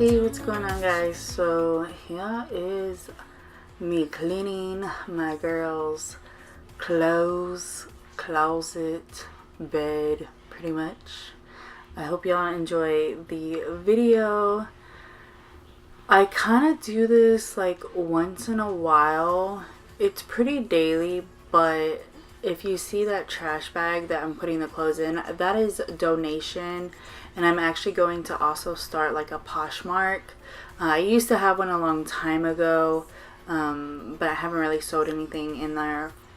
Hey, what's going on, guys? So here is me cleaning my girl's clothes, closet, bed, pretty much. I hope y'all enjoy the video. I kind of do this like once in a while. It's pretty daily, but if you see that trash bag that I'm putting the clothes in, that is donation. And I'm actually going to also start like a Poshmark. I used to have one a long time ago, but I haven't really sold anything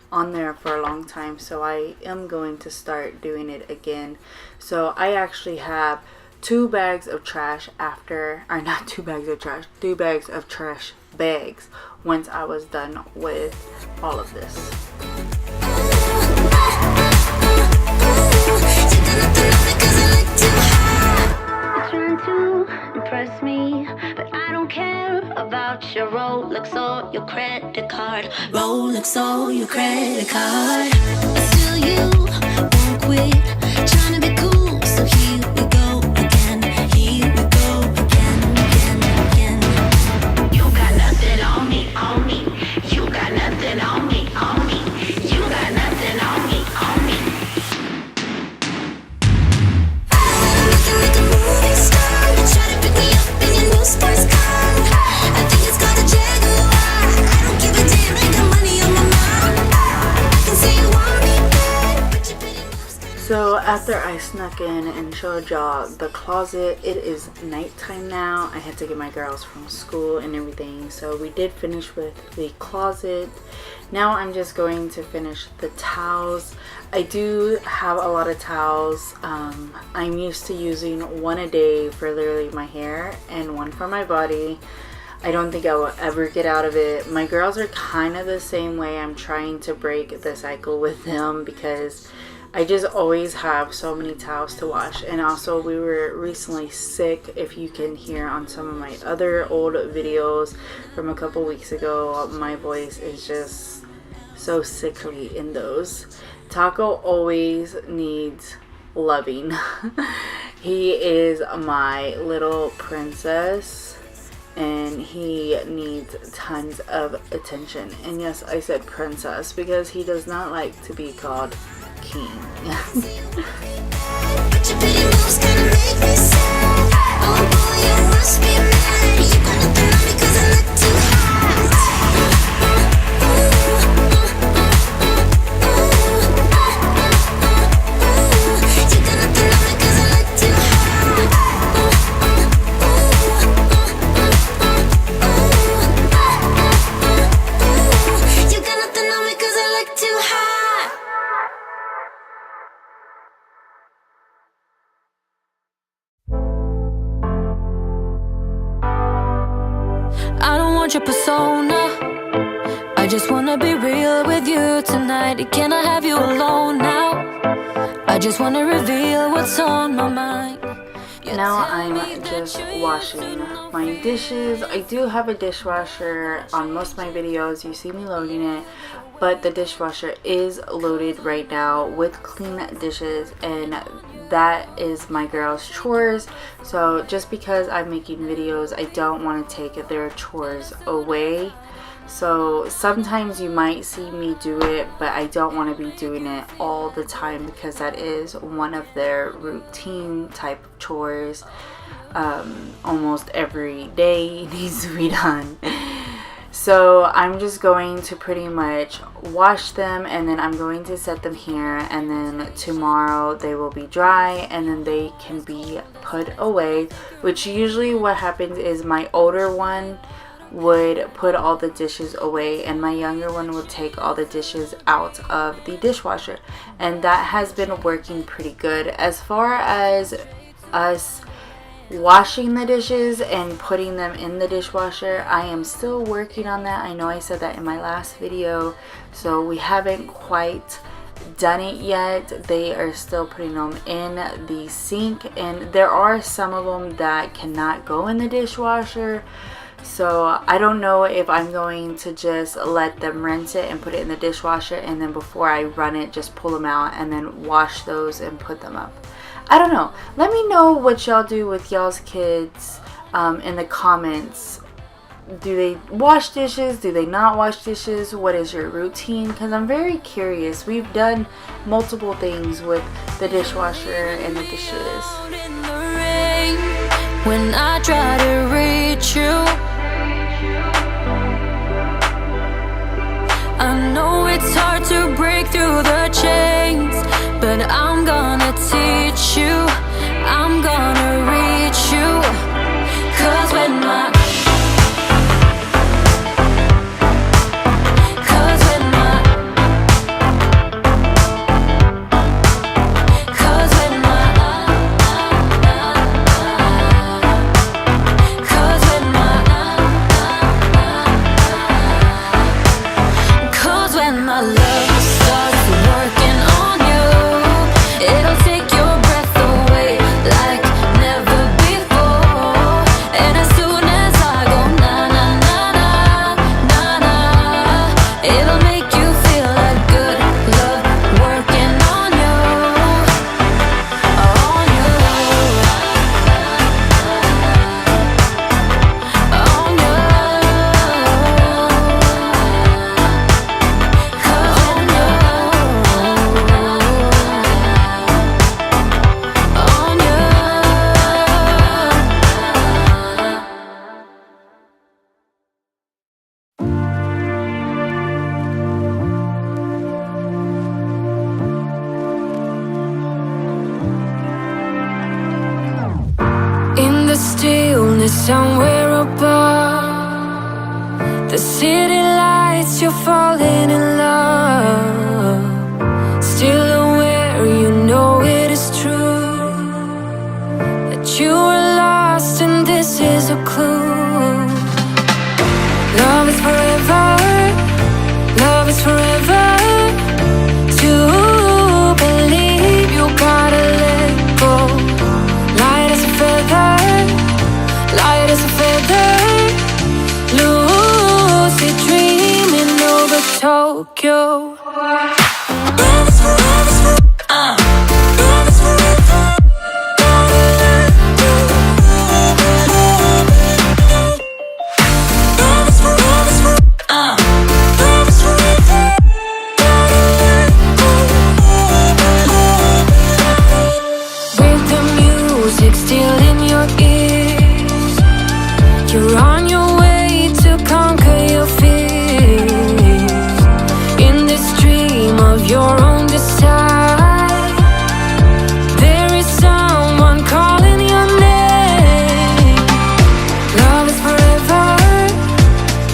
on there for a long time. So I am going to start doing it again. So I actually have 2 bags of trash not 2 bags of trash, 2 bags of trash bags once I was done with all of this. Impress me, but I don't care about your Rolex or your credit card. Rolex or your credit card. Still you won't quit trying to be cool, so here we go again. Here we go again. You got nothing on me, on me. You got nothing on me, on me. You got nothing on me, on me. Looking like a movie star. Try to pick me up in your new sports car. I think it's called a Jaguar. I don't give a damn, ain't got money on my mind. I can see you want me bad, but your pretty moves kinda. So after I snuck in and showed y'all the closet, it is nighttime now. I had to get my girls from school and everything, so we did finish with the closet. Now I'm just going to finish the towels. I do have a lot of towels. I'm used to using one a day for literally my hair and one for my body. I don't think I will ever get out of it. My girls are kind of the same way. I'm trying to break the cycle with them because I just always have so many towels to wash. And also, we were recently sick, if you can hear on some of my other old videos from a couple weeks ago. My voice is just so sickly in those. Taco always needs loving. He is my little princess and he needs tons of attention. And yes, I said princess because he does not like to be called king. But your pretty moves kinda make me sad. Oh boy, you must be mad. You got nothing on me 'cause I look too hot. You got nothing on me 'cause I look too hot. You got nothing on me 'cause I look too hot. I don't want your persona. I just wanna be real with you tonight. Can I have you alone now? I just wanna reveal what's on my mind. Now I'm just washing my dishes. I do have a dishwasher. On most of my videos you see me loading it, but the dishwasher is loaded right now with clean dishes, and that is my girls' chores. So just because I'm making videos, I don't want to take their chores away. So sometimes you might see me do it, but I don't want to be doing it all the time because that is one of their routine type of chores. Almost every day needs to be done. So I'm just going to pretty much wash them, and then I'm going to set them here, and then tomorrow they will be dry and then they can be put away, which usually what happens is my older one would put all the dishes away and my younger one would take all the dishes out of the dishwasher, and that has been working pretty good. As far as us washing the dishes and putting them in the dishwasher, I am still working on that. I know I said that in my last video, so we haven't quite done it yet. They are still putting them in the sink, and there are some of them that cannot go in the dishwasher. So I don't know if I'm going to just let them rinse it and put it in the dishwasher, and then before I run it just pull them out and then wash those and put them up. I don't know. Let me know what y'all do with y'all's kids. in the comments. Do they wash dishes? Do they not wash dishes? What is your routine? Because I'm very curious. We've done multiple things with the dishwasher and the dishes. When I try to reach you, I know it's hard to break through the chains, but I'm gonna teach you, I'm gonna reach you. 'Cause when my somewhere above the city lights, you're falling in love. Still aware, you know it is true that you were lost and this is a clue. Love is forever, love is forever. To believe you gotta let go. Light as a feather, light as a feather, lucid dreaming over Tokyo. Love is forever, love is forever. Gotta let go. Love is forever, love is forever. Gotta let go. With the music still in your ears, you're on your way to conquer your fears. In this dream of your own desire, there is someone calling your name. Love is forever,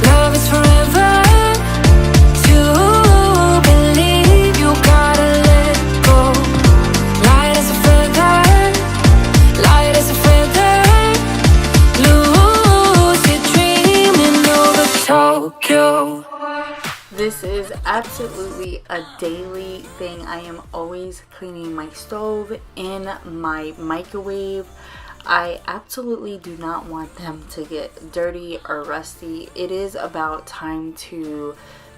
love is forever. To believe you gotta let go. Light as a feather, light as a feather. Lucid dreaming over Tokyo. This is absolutely a daily thing. I am always cleaning my stove and my microwave. I absolutely do not want them to get dirty or rusty. It is about time to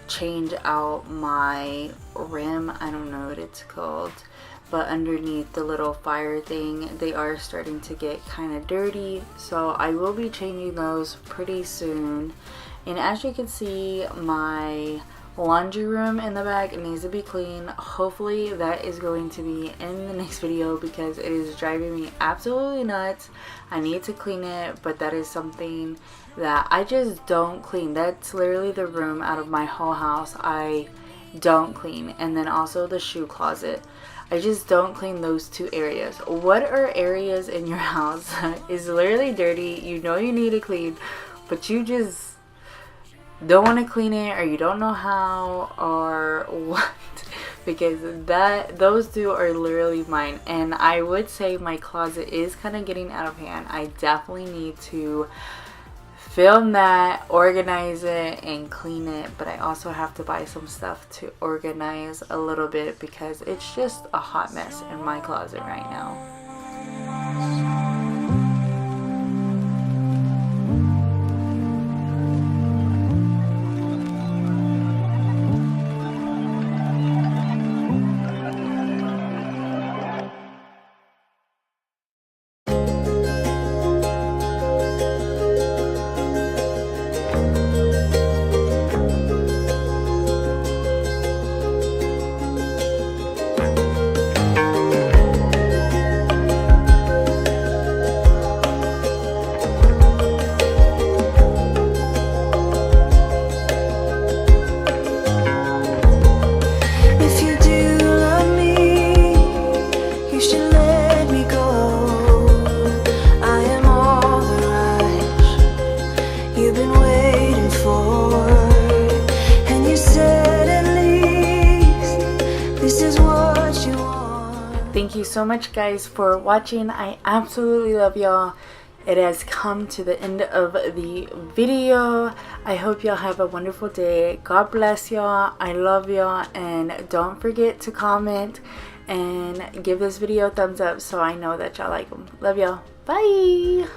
change out my rim. I don't know what it's called, but underneath the little fire thing, they are starting to get kind of dirty, so I will be changing those pretty soon. And as you can see, my laundry room in the back needs to be clean. Hopefully that is going to be in the next video because it is driving me absolutely nuts. I need to clean it, but that is something that I just don't clean. That's literally the room out of my whole house I don't clean. And then also the shoe closet. I just don't clean those two areas. What are areas in your house that is literally dirty, you know you need to clean, but you just don't want to clean it, or you don't know how, or what? Because those two are literally mine. And I would say my closet is kind of getting out of hand. I definitely need to film that, organize it, and clean it. But I also have to buy some stuff to organize a little bit because it's just a hot mess in my closet right now. Thank you so much, guys, for watching. I absolutely love y'all. It has come to the end of the video. I hope y'all have a wonderful day. God bless y'all. I love y'all. And don't forget to comment and give this video a thumbs up so I know that y'all like them. Love y'all. Bye.